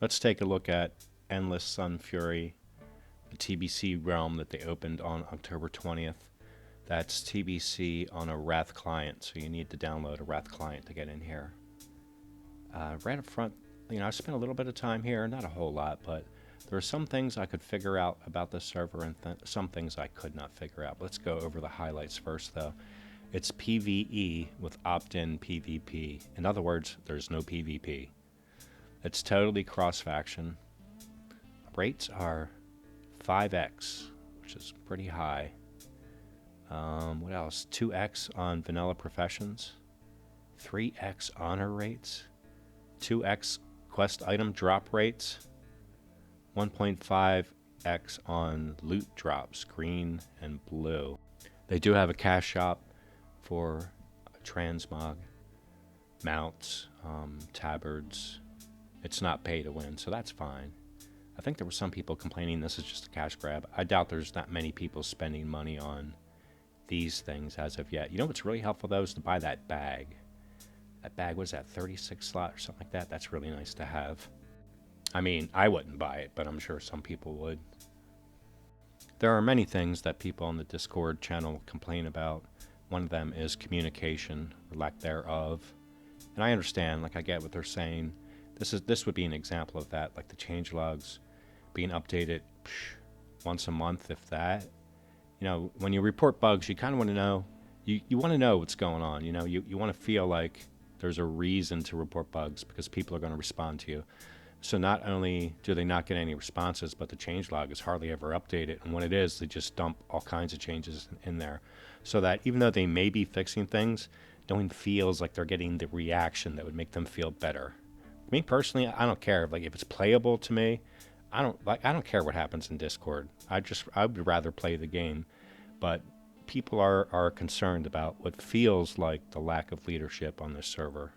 Let's take a look at Endless Sunfury, the TBC realm that they opened on October 20th. That's TBC on a Wrath client, so you need to download a Wrath client to get in here. Right up front, I spent a little bit of time here, not a whole lot, but there are some things I could figure out about this server and some things I could not figure out. Let's go over the highlights first, though. It's PvE with opt-in PvP. In other words, there's no PvP. It's totally cross-faction. Rates are 5x, which is pretty high. What else? 2x on vanilla professions, 3x honor rates, 2x quest item drop rates, 1.5x on loot drops, green and blue. They do have a cash shop for transmog, mounts, tabards. It's not pay to win, so that's fine. I think there were some people complaining this is just a cash grab. I doubt there's that many people spending money on these things as of yet. You know what's really helpful though is to buy that bag. That bag was at 36 slot or something like that. That's really nice to have. I mean, I wouldn't buy it, but I'm sure some people would. There are many things that people on the Discord channel complain about. One of them is communication, or lack thereof. And I understand, I get what they're saying. This would be an example of that, like the changelogs being updated once a month, if that. When you report bugs, you kind of want to know, you want to know what's going on. You want to feel like there's a reason to report bugs because people are going to respond to you. So not only do they not get any responses, but the changelog is hardly ever updated. And when it is, they just dump all kinds of changes in there. So that even though they may be fixing things, no one feels like they're getting the reaction that would make them feel better. Me personally, I don't care. If it's playable to me, I don't care what happens in Discord. I would rather play the game. But people are concerned about what feels like the lack of leadership on this server.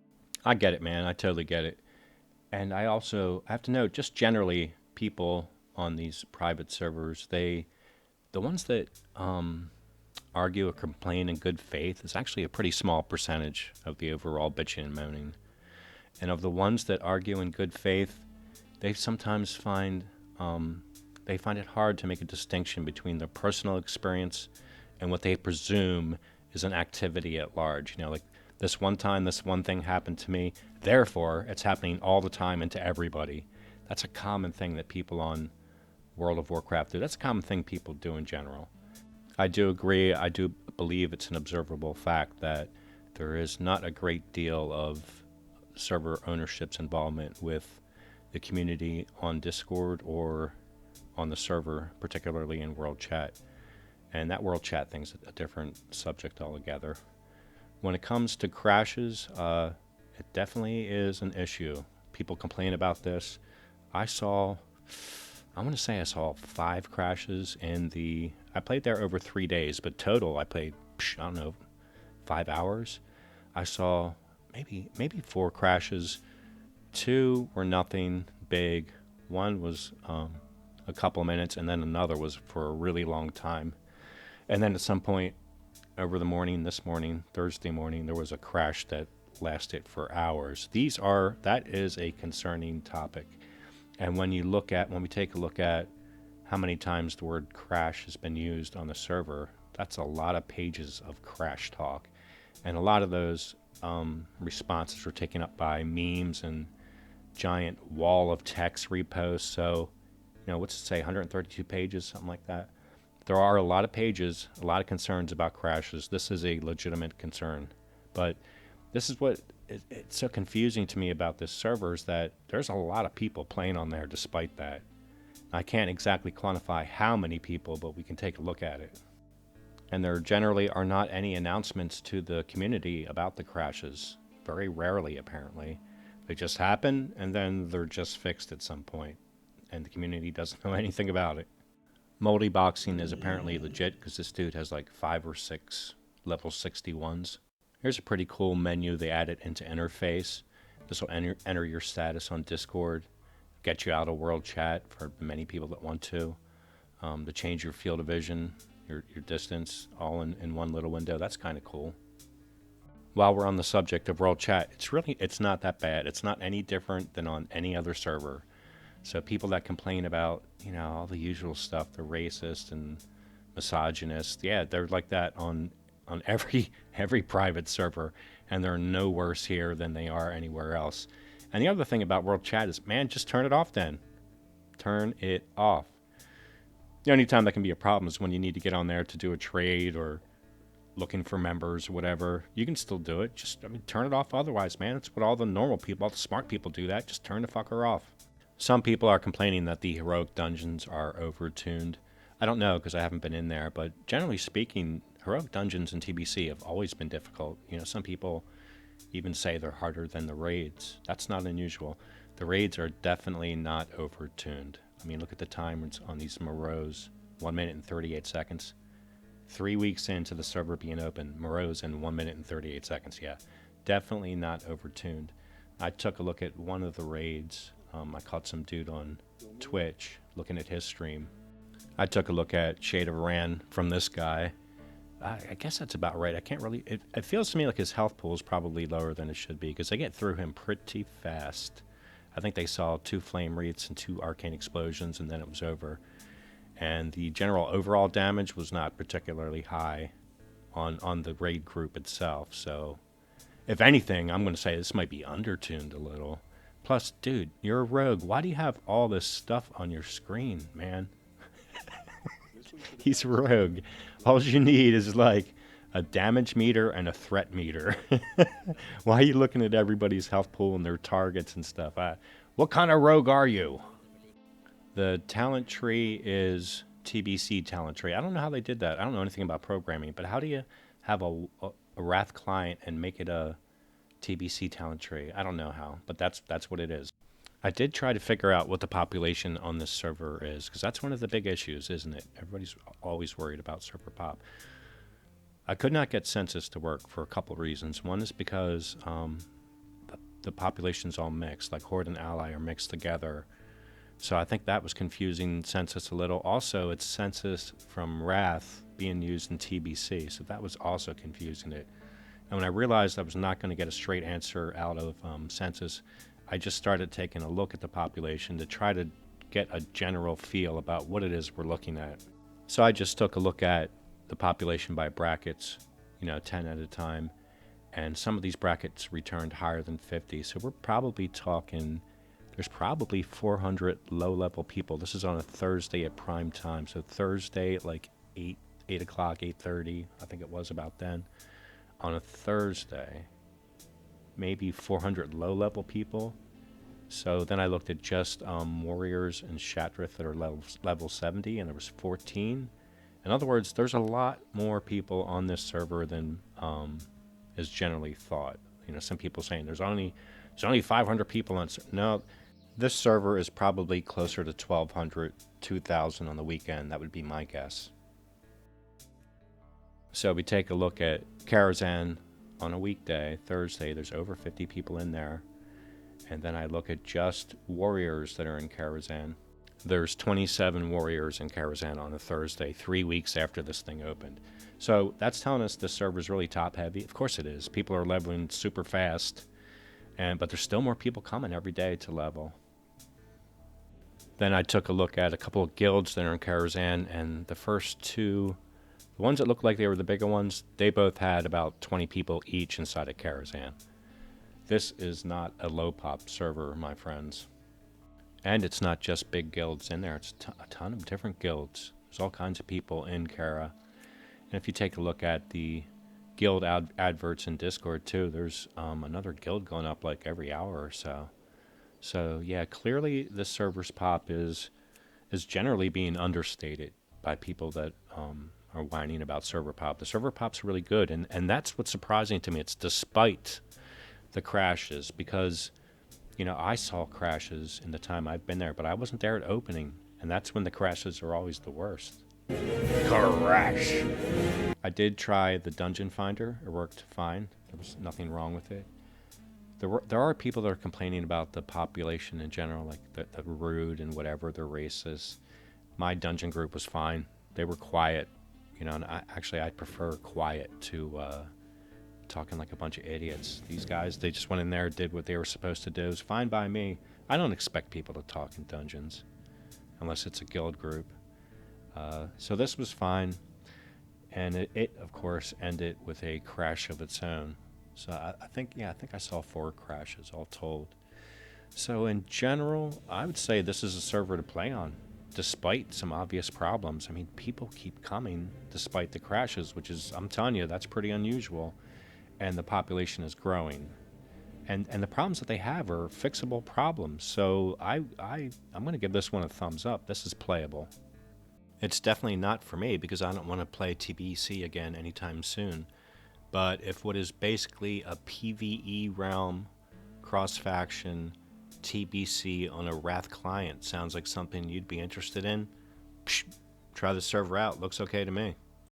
I get it, man. I totally get it. And I have to note, just generally, people on these private servers, the ones that argue or complain in good faith is actually a pretty small percentage of the overall bitching and moaning. And of the ones that argue in good faith, they sometimes find it hard to make a distinction between their personal experience and what they presume is an activity at large. This one time, this one thing happened to me, therefore it's happening all the time and to everybody. That's a common thing that people on World of Warcraft do. That's a common thing people do in general. I do agree, I do believe it's an observable fact that there is not a great deal of server ownership's involvement with the community on Discord or on the server, particularly in World Chat. And that World Chat thing's a different subject altogether. When it comes to crashes, it definitely is an issue. People complain about this. I saw 5 crashes I played there over 3 days, but total I played, 5 hours. I saw maybe 4 crashes. 2 were nothing big. 1 was a couple of minutes, and then another was for a really long time. And then at some point over Thursday morning, there was a crash that lasted for hours. That is a concerning topic. And when we take a look at how many times the word crash has been used on the server, that's a lot of pages of crash talk. And a lot of those responses were taken up by memes and giant wall of text reposts. So, what's it say, 132 pages, something like that. There are a lot of pages, a lot of concerns about crashes. This is a legitimate concern. But this is what it's so confusing to me about this server, is that there's a lot of people playing on there despite that. I can't exactly quantify how many people, but we can take a look at it. And there generally are not any announcements to the community about the crashes. Very rarely, apparently. They just happen, and then they're just fixed at some point. And the community doesn't know anything about it. Multi-boxing is apparently legit, because this dude has 5 or 6 level 61s. Here's a pretty cool menu they added into interface. This will enter your status on Discord, get you out of World Chat for many people that want to change your field of vision, your distance, all in one little window. That's kind of cool. While we're on the subject of World Chat, it's not that bad. It's not any different than on any other server. So people that complain about, all the usual stuff, they're racist and misogynist. Yeah, they're like that on every every private server, and they're no worse here than they are anywhere else. And the other thing about World Chat is, man, just turn it off then. Turn it off. The only time that can be a problem is when you need to get on there to do a trade or looking for members or whatever. You can still do it. Just, turn it off otherwise, man. It's what all the normal people, all the smart people do that. Just turn the fucker off. Some people are complaining that the heroic dungeons are over-tuned. I don't know because I haven't been in there, but generally speaking, heroic dungeons in TBC have always been difficult. Some people even say they're harder than the raids. That's not unusual. The raids are definitely not over-tuned. Look at the timers on these Moreaus. 1 minute and 38 seconds. 3 weeks into the server being open, Moreaus in 1 minute and 38 seconds. Yeah, definitely not over-tuned. I took a look at one of the raids. I caught some dude on Twitch looking at his stream. I took a look at Shade of Iran from this guy. I guess that's about right. I can't really... It feels to me like his health pool is probably lower than it should be because they get through him pretty fast. I think they saw 2 flame wreaths and 2 arcane explosions, and then it was over. And the general overall damage was not particularly high on the raid group itself. So, if anything, I'm going to say this might be undertuned a little. Plus, dude, you're a rogue. Why do you have all this stuff on your screen, man? He's a rogue. All you need is like a damage meter and a threat meter. Why are you looking at everybody's health pool and their targets and stuff? What kind of rogue are you? The talent tree is TBC talent tree. I don't know how they did that. I don't know anything about programming, but how do you have a Wrath client and make it a TBC talent tree? I don't know how, but that's what it is. I did try to figure out what the population on this server is, because that's one of the big issues, isn't it? Everybody's always worried about server pop. I could not get census to work for a couple reasons. One is because the population's all mixed, like Horde and Ally are mixed together. So I think that was confusing census a little. Also, it's census from Wrath being used in TBC, so that was also confusing it. And when I realized I was not going to get a straight answer out of census, I just started taking a look at the population to try to get a general feel about what it is we're looking at. So I just took a look at the population by brackets, 10 at a time, and some of these brackets returned higher than 50. So we're probably talking, there's probably 400 low-level people. This is on a Thursday at prime time. So Thursday at like 8 o'clock, 8:30, I think it was about then. On a Thursday, maybe 400 low-level people. So then I looked at just warriors and Shatrith that are level 70, and there was 14. In other words, there's a lot more people on this server than is generally thought. Some people saying there's only 500 people on. No, this server is probably closer to 1,200, 2,000 on the weekend. That would be my guess. So we take a look at Karazhan on a weekday, Thursday. There's over 50 people in there. And then I look at just warriors that are in Karazhan. There's 27 warriors in Karazhan on a Thursday, 3 weeks after this thing opened. So that's telling us this server's really top heavy. Of course it is. People are leveling super fast, but there's still more people coming every day to level. Then I took a look at a couple of guilds that are in Karazhan, and the first two, the ones that looked like they were the bigger ones, they both had about 20 people each inside of Karazhan. This is not a low pop server, my friends. And it's not just big guilds in there. It's a ton of different guilds. There's all kinds of people in Kara. And if you take a look at the guild adverts in Discord too, there's another guild going up like every hour or so. So yeah, clearly this server's pop is generally being understated by people that are whining about server pop. The server pop's really good, and that's what's surprising to me. It's despite the crashes, because I saw crashes in the time I've been there, but I wasn't there at opening, and that's when the crashes are always the worst. Crash! I did try the dungeon finder. It worked fine. There was nothing wrong with it. There are people that are complaining about the population in general, like they're rude and whatever, they're racist. My dungeon group was fine. They were quiet, and I prefer quiet to talking like a bunch of idiots. These guys, they just went in there, did what they were supposed to do. It was fine by me. I don't expect people to talk in dungeons unless it's a guild group. So this was fine, and it of course ended with a crash of its own. So I think, yeah, I think I saw 4 crashes all told. So in general, I would say this is a server to play on, despite some obvious problems. I mean, people keep coming despite the crashes, which is, I'm telling you, that's pretty unusual. And the population is growing. And the problems that they have are fixable problems. So I'm going to give this one a thumbs up. This is playable. It's definitely not for me because I don't want to play TBC again anytime soon. But if what is basically a PvE realm, cross-faction, TBC on a Wrath client sounds like something you'd be interested in, try the server out. Looks okay to me.